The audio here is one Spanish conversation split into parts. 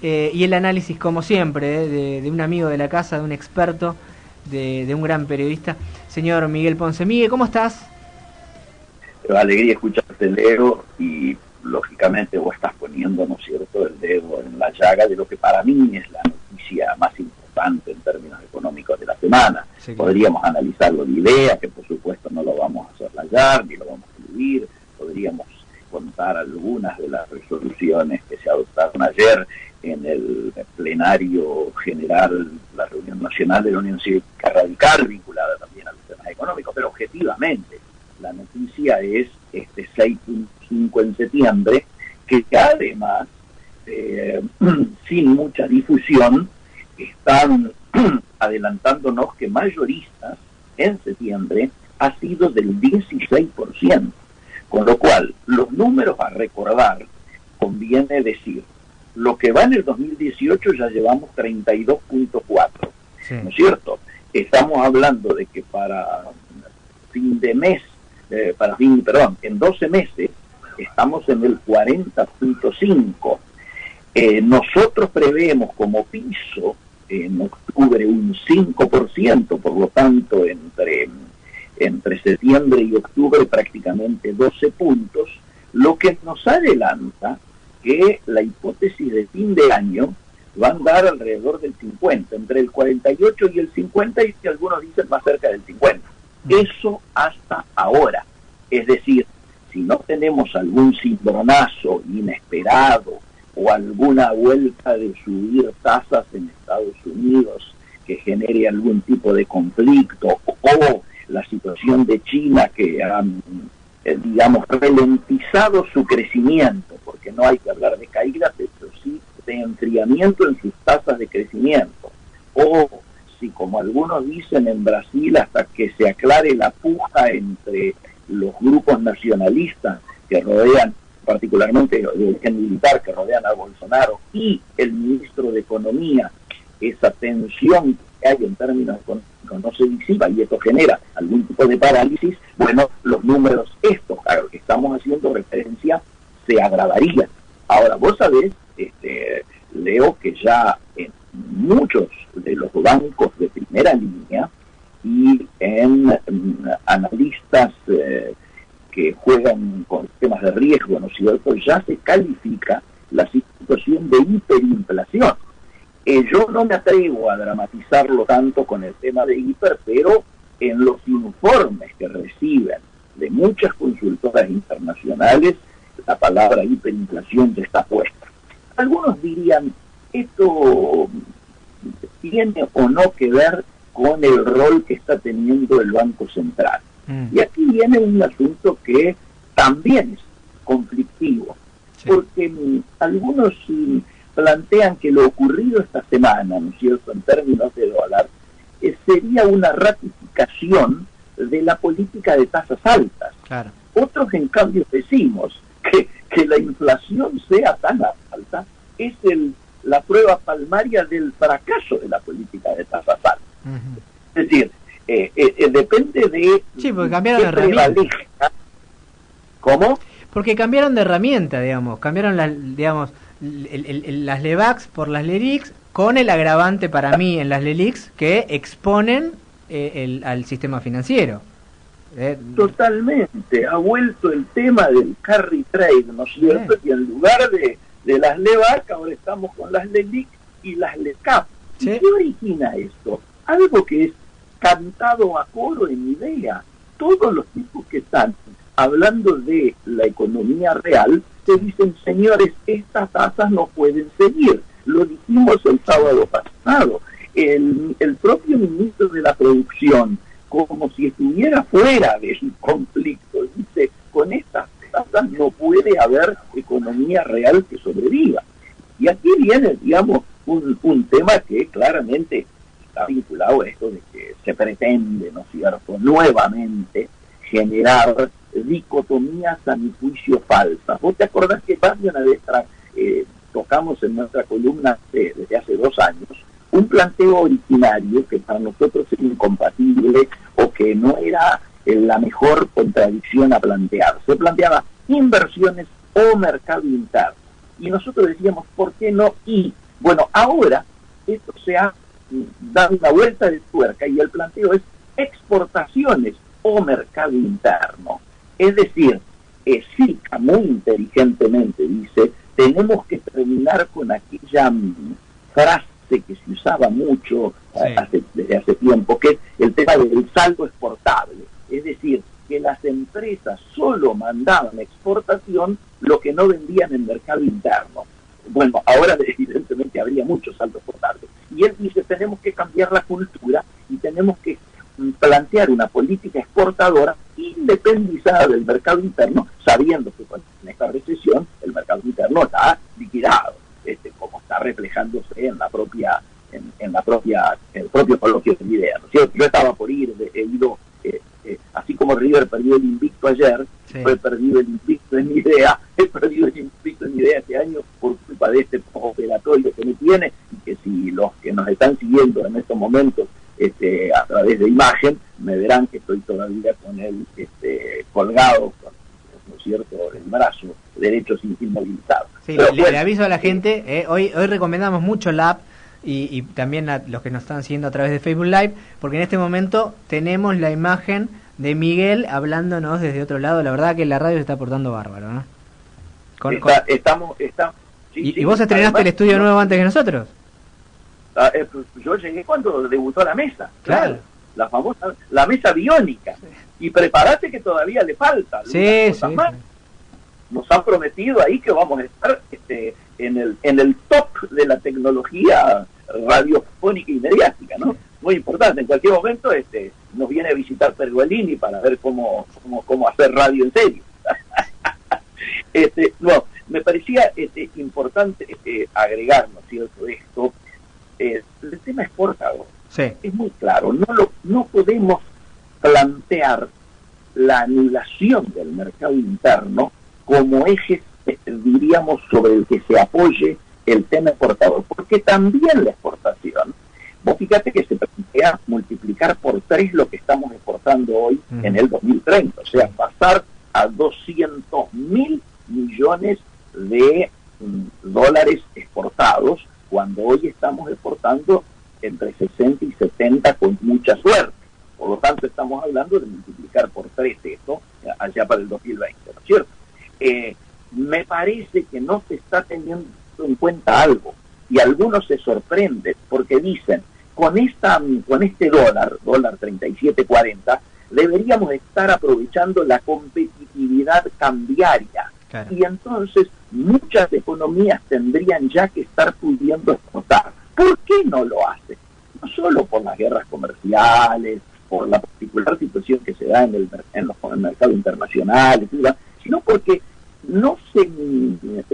y el análisis, como siempre, de un amigo de la casa, de un experto, de un gran periodista, señor Miguel Ponce. Miguel, ¿cómo estás? Alegría escucharte, Leo, y lógicamente vos estás poniendo, ¿no es cierto?, el dedo en la llaga de lo que para mí es la noticia más importante en términos económicos de la semana. Sí, claro. Podríamos analizarlo de idea, que por supuesto no lo vamos a soslayar, ni lo vamos a incluir. Podríamos contar algunas de las resoluciones que se adoptaron ayer en el plenario general, la reunión nacional de la Unión Cívica Radical, vinculada también a los temas económicos, pero objetivamente la noticia es este 6.5 en septiembre, que además, sin mucha difusión, están adelantándonos que mayoristas en septiembre ha sido del 16%, con lo cual los números a recordar, conviene decir, lo que va en el 2018 ya llevamos 32.4, sí. ¿No es cierto? Estamos hablando de que para fin de mes, en 12 meses estamos en el 40.5. Nosotros prevemos como piso en octubre un 5%, por lo tanto entre septiembre y octubre prácticamente 12 puntos, lo que nos adelanta que la hipótesis de fin de año va a andar alrededor del 50, entre el 48 y el 50, y algunos dicen más cerca del 50. Eso hasta ahora. Es decir, si no tenemos algún cimbronazo inesperado o alguna vuelta de subir tasas en Estados Unidos que genere algún tipo de conflicto, o la situación de China que ha, digamos, ralentizado su crecimiento, porque no hay que hablar de caída, pero sí de enfriamiento en sus tasas de crecimiento, o si, como algunos dicen en Brasil, hasta que se aclare la puja entre los grupos nacionalistas que rodean, particularmente el origen militar que rodean a Bolsonaro y el ministro de Economía, esa tensión que hay en términos económicos no se disipa y esto genera algún tipo de parálisis, bueno, los números estos a los que estamos haciendo referencia se agravarían. Ahora, vos sabés, Leo, que ya en muchos de los bancos de primera línea y en analistas que juegan con temas de riesgo, ¿no es cierto?, ya se califica la situación de hiperinflación. Yo no me atrevo a dramatizarlo tanto con el tema de hiper, pero en los informes que reciben de muchas consultoras internacionales, la palabra hiperinflación ya está puesta. Algunos dirían, esto tiene o no que ver con el rol que está teniendo el Banco Central. Y aquí viene un asunto que también es conflictivo, sí. Porque algunos plantean que lo ocurrido esta semana, ¿no es cierto?, en términos de dólar, sería una ratificación de la política de tasas altas. Claro. Otros, en cambio, decimos que la inflación sea tan alta es la prueba palmaria del fracaso de la política de tasas altas. Es decir, depende de... Sí, porque cambiaron de herramienta. ¿Cómo? Porque cambiaron de herramienta, digamos. Cambiaron las LEVAX por las LELIQs, con el agravante para mí en las LELIQs que exponen al sistema financiero. Totalmente. Ha vuelto el tema del carry trade, ¿no es cierto? Y en lugar de las LEVAC, ahora estamos con las LELIQ y las LECAP. ¿Sí? ¿Qué origina esto? Algo que es cantado a coro en idea. Todos los tipos que están hablando de la economía real te dicen, señores, estas tasas no pueden seguir. Lo dijimos el sábado pasado. El propio ministro de la Producción, como si estuviera fuera del conflicto, dice, con estas tasas no puede haber economía real que sobreviva. Y aquí viene, digamos, un tema que claramente está vinculado a esto de que se pretende, ¿no es cierto?, nuevamente generar dicotomías a mi juicio falsas. ¿Vos te acordás que más de una vez tocamos en nuestra columna desde hace 2 años un planteo originario que para nosotros es incompatible o que no era la mejor contradicción a plantear? Se planteaba inversiones o mercado interno. Y nosotros decíamos, ¿por qué no? Y Bueno, ahora esto se ha dado una vuelta de tuerca y el planteo es exportaciones o mercado interno. Es decir, SICA muy inteligentemente dice, tenemos que terminar con aquella frase que se usaba mucho desde hace tiempo, que es el tema del saldo exportable. Es decir, que las empresas solo mandaban exportación lo que no vendían en mercado interno. Bueno, ahora evidentemente habría mucho saldo exportable. Y él dice, tenemos que cambiar la cultura y tenemos que plantear una política exportadora independizada del mercado interno, sabiendo que en esta recesión el mercado interno está liquidado, como está reflejándose en la propia, en el propio coloquio de ideas, ¿no es cierto? Yo estaba por ir, he ido, así como River perdió el invicto ayer, he perdido el invicto en mi idea, he perdido el invicto en mi idea este año por culpa de este operatorio que me tiene, y que si los que nos están siguiendo en estos momentos a través de imagen, me verán que estoy todavía con él colgado, ¿no es cierto?, el brazo derecho sin inmovilizado. Sí, le aviso a la gente, hoy recomendamos mucho la app y también a los que nos están siguiendo a través de Facebook Live, porque en este momento tenemos la imagen de Miguel hablándonos desde otro lado. La verdad que la radio se está portando bárbaro, ¿no? ¿Y vos estrenaste el estudio nuevo antes que nosotros? Yo llegué cuando debutó la mesa, claro. La famosa, la mesa biónica. Y prepárate que todavía le falta. Sí. Nos han prometido ahí que vamos a estar en el top de la tecnología radiofónica y mediática, ¿no? Muy importante. En cualquier momento nos viene a visitar Pergolini para ver cómo hacer radio en serio. No, me parecía importante agregar, ¿no es cierto?, esto. El tema exportador es muy claro. No podemos plantear la anulación del mercado interno como eje, diríamos, sobre el que se apoye el tema exportador, porque también la exportación, vos fíjate que se plantea multiplicar por 3 lo que estamos exportando hoy en el 2030, o sea, pasar a 200.000 millones de dólares exportados, cuando hoy estamos exportando entre 60 y 70 con mucha suerte. Por lo tanto, estamos hablando de multiplicar por 3 esto allá para el 2020, ¿no es cierto? Me parece que no se está teniendo en cuenta algo, y algunos se sorprenden porque dicen, con este dólar 37.40, deberíamos estar aprovechando la competitividad cambiaria. Claro. Y entonces muchas economías tendrían ya que estar pudiendo exportar. ¿Por qué no lo hacen? No solo por las guerras comerciales, por la particular situación que se da en el mercado internacional, sino porque no se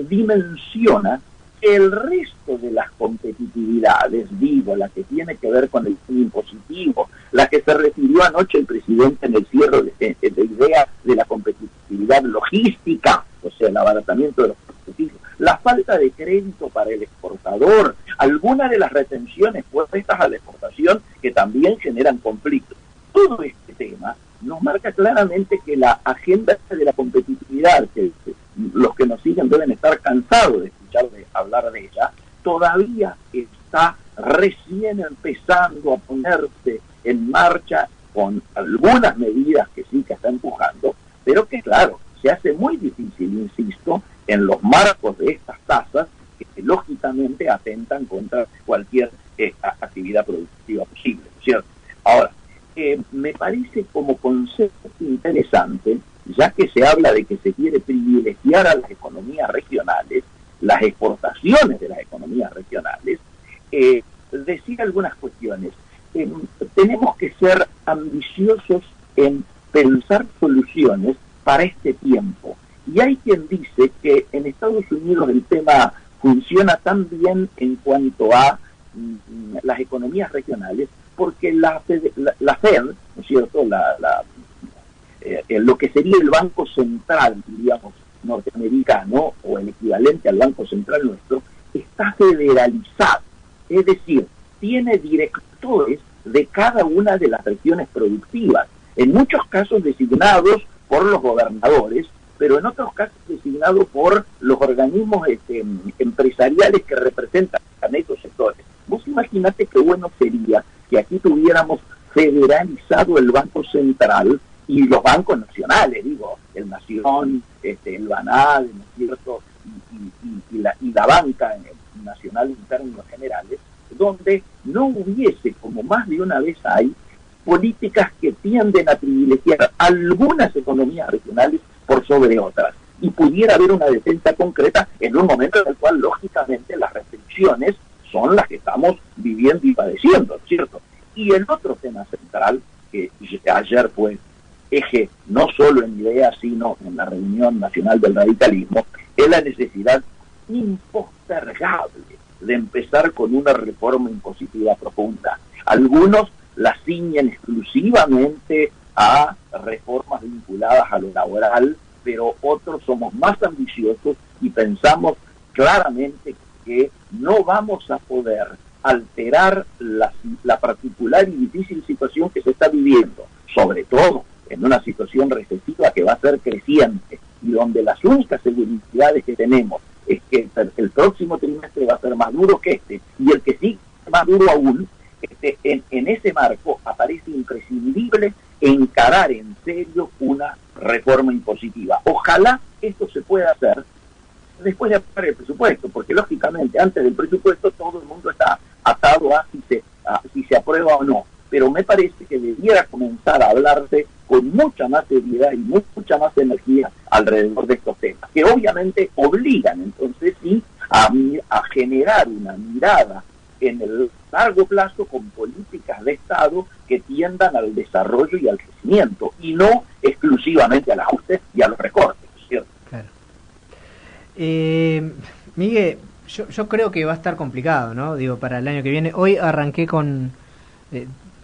dimensiona que el resto de las competitividades, digo, la que tiene que ver con el impositivo, la que se refirió anoche el presidente en el cierre de idea de la competitividad logística, o sea, el abaratamiento de los precios, la falta de crédito para el exportador, algunas de las retenciones puestas a la exportación que también generan conflictos. Todo este tema nos marca claramente que la agenda de la competitividad, que los que nos siguen deben estar cansados de hablar de ella, todavía está recién empezando a ponerse en marcha con algunas medidas que sí que está empujando, pero que claro, se hace muy difícil, insisto, en los marcos de estas tasas que lógicamente atentan contra cualquier actividad productiva posible, ¿no es cierto? Ahora, me parece como concepto interesante, ya que se habla de que se quiere privilegiar a las economías regionales, las exportaciones de las economías regionales, decir algunas cuestiones. Tenemos que ser ambiciosos en pensar soluciones para este tiempo. Y hay quien dice que en Estados Unidos el tema funciona tan bien en cuanto a las economías regionales, porque la Fed, ¿no es cierto?, lo que sería el Banco Central, diríamos, norteamericano, o el equivalente al Banco Central nuestro, está federalizado. Es decir, tiene directores de cada una de las regiones productivas, en muchos casos designados por los gobernadores, pero en otros casos designados por los organismos empresariales que representan imagínate qué bueno sería que aquí tuviéramos federalizado el Banco Central y los bancos nacionales, digo, el Nación, el Banade, ¿no es cierto?, y la banca nacional en términos generales, donde no hubiese, como más de una vez hay, políticas que tienden a privilegiar algunas economías regionales por sobre otras, y pudiera haber una defensa concreta en un momento en el cual, lógicamente, las restricciones son las que estamos viviendo y padeciendo, ¿cierto? Y el otro tema central, que ayer fue eje no solo en IDEA, sino en la reunión nacional del radicalismo, es la necesidad impostergable de empezar con una reforma impositiva profunda. Algunos la ciñen exclusivamente a reformas vinculadas a lo laboral, pero otros somos más ambiciosos y pensamos claramente que no vamos a poder alterar la particular y difícil situación que se está viviendo, sobre todo en una situación recesiva que va a ser creciente y donde las únicas seguridades que tenemos es que el próximo trimestre va a ser más duro que y el que sí más duro aún. En ese marco aparece imprescindible encarar en serio una reforma impositiva. Ojalá esto se pueda hacer después de aprobar el presupuesto, porque lógicamente antes del presupuesto todo el mundo está atado a si se aprueba o no, pero me parece que debiera comenzar a hablarse con mucha más seriedad y mucha más energía alrededor de estos temas, que obviamente obligan entonces sí a generar una mirada en el largo plazo con políticas de Estado que tiendan al desarrollo y al crecimiento, y no exclusivamente al ajuste y a los recortes, ¿cierto? Claro. Miguel, yo creo que va a estar complicado, ¿no? Digo, para el año que viene. Hoy arranqué con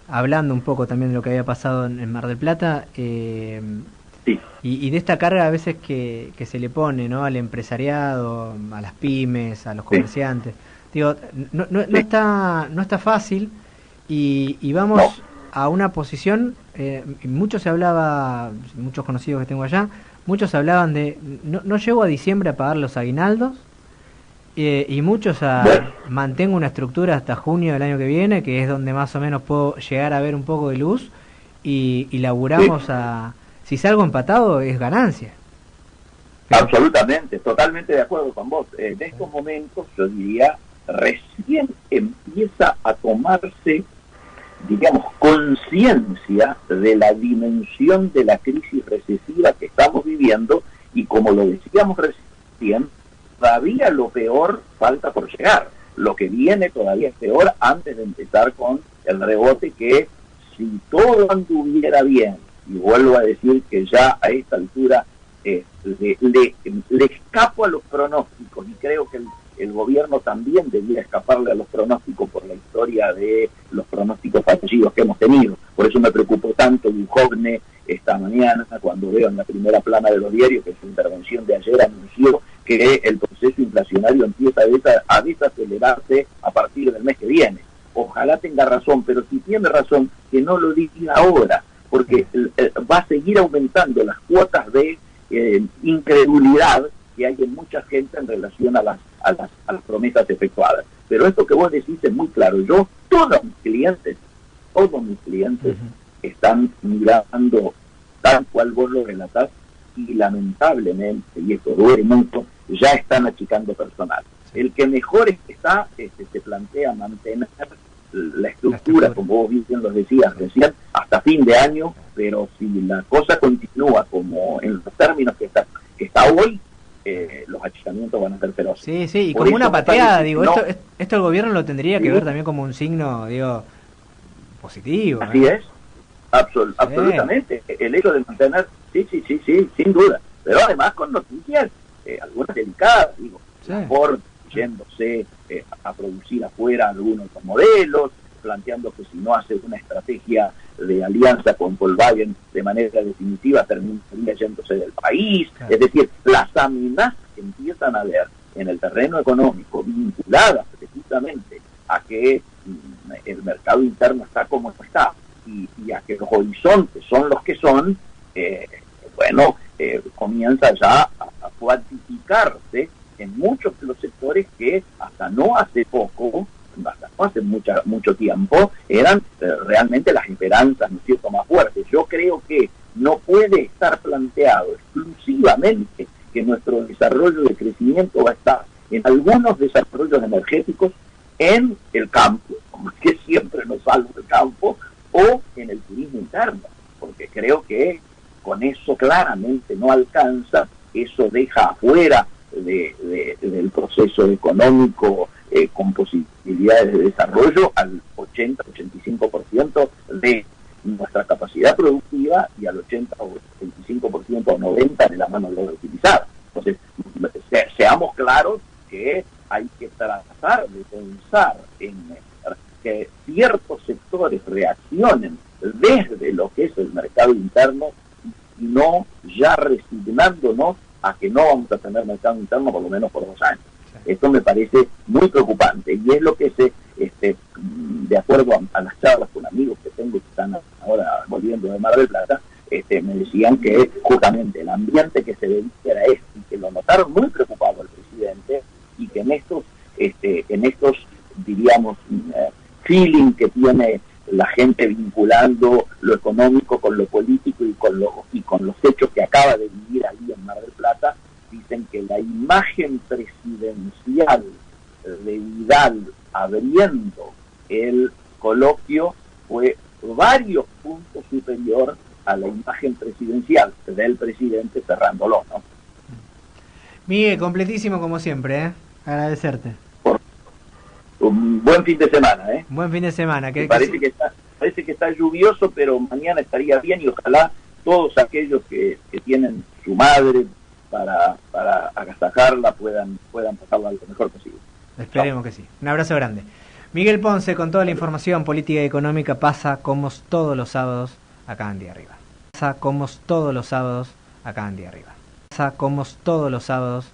hablando un poco también de lo que había pasado en Mar del Plata, sí. y de esta carga a veces que se le pone, ¿no?, al empresariado, a las pymes, a los comerciantes. Digo, no está fácil, y vamos a una posición, muchos conocidos que tengo allá, muchos hablaban de, no llego a diciembre a pagar los aguinaldos, y muchos mantengo una estructura hasta junio del año que viene, que es donde más o menos puedo llegar a ver un poco de luz, y laburamos si salgo empatado es ganancia. Absolutamente, totalmente de acuerdo con vos. En estos momentos, yo diría, recién empieza a tomarse, digamos, conciencia de la dimensión de la crisis recesiva que estamos viviendo, y como lo decíamos recién, todavía lo peor falta por llegar. Lo que viene todavía es peor antes de empezar con el rebote, que si todo anduviera bien, y vuelvo a decir que ya a esta altura le escapo a los pronósticos, y creo que el gobierno también debería escaparle a los pronósticos por la historia de los pronósticos fallidos que hemos tenido. Por eso me preocupó tanto Duhovne esta mañana cuando veo en la primera plana de los diarios que su intervención de ayer anunció que el proceso inflacionario empieza a desacelerarse a partir del mes que viene. Ojalá tenga razón, pero si tiene razón, que no lo diga ahora, porque va a seguir aumentando las cuotas de incredulidad que hay en mucha gente en relación a las promesas efectuadas. Pero esto que vos decís es muy claro. Todos mis clientes están mirando tal cual vos lo relatás, y lamentablemente, y esto duele mucho, ya están achicando personal. El que mejor está, se plantea mantener la estructura, como vos bien lo decías recién, hasta fin de año, pero si la cosa continúa como en los términos que está hoy, los achicamientos van a ser feroces. Sí, y como una pateada, digo, esto el gobierno lo tendría que ver también como un signo, digo, positivo. Así es, absolutamente. El hecho de mantener, sí, sin duda, pero además con noticias, algunas delicadas, digo, por yéndose a producir afuera algunos modelos, planteando que si no hace una estrategia de alianza con Volkswagen de manera definitiva terminaría yéndose del país. Claro. Es decir, las amenazas que empiezan a ver en el terreno económico vinculadas precisamente a que el mercado interno está como está, y a que los horizontes son los que son, comienza ya a cuantificarse en muchos de los sectores que hasta no hace poco, hasta hace mucho tiempo, eran realmente las esperanzas, ¿no es cierto?, más fuertes. Yo creo que no puede estar planteado exclusivamente que nuestro desarrollo de crecimiento va a estar en algunos desarrollos energéticos en el campo, que siempre nos salva el campo, o en el turismo interno, porque creo que con eso claramente no alcanza, eso deja afuera del proceso económico con posibilidades de desarrollo al 80-85% de nuestra capacidad productiva y al 80 o 85% o 90% de la mano de obra utilizada. Entonces, seamos claros que hay que tratar de pensar en que ciertos sectores reaccionen desde lo que es el mercado interno y no ya resignándonos a que no vamos a tener mercado interno por lo menos por 2 años. Esto me parece muy preocupante y es lo que de acuerdo a las charlas con amigos que tengo que están ahora volviendo de Mar del Plata, me decían que justamente el ambiente que se veía era este, y que lo notaron muy preocupado el presidente, y que en estos diríamos, feeling que tiene la gente vinculando lo económico con lo político y con los hechos que acaba de vivir ahí en Mar del Plata, dicen que la imagen presidencial de Vidal abriendo el coloquio fue varios puntos superior a la imagen presidencial del presidente cerrándolo, ¿no? Miguel, completísimo como siempre, ¿eh? Agradecerte. Un buen fin de semana, ¿eh? Buen fin de semana. Parece que está lluvioso, pero mañana estaría bien y ojalá todos aquellos que tienen su madre para agasajarla puedan pasarla lo mejor posible. Esperemos que sí. Un abrazo grande. Miguel Ponce con toda la información política y económica. Pasa como todos los sábados acá en Día Arriba. Pasa como todos los sábados acá en Día Arriba. Pasa como todos los sábados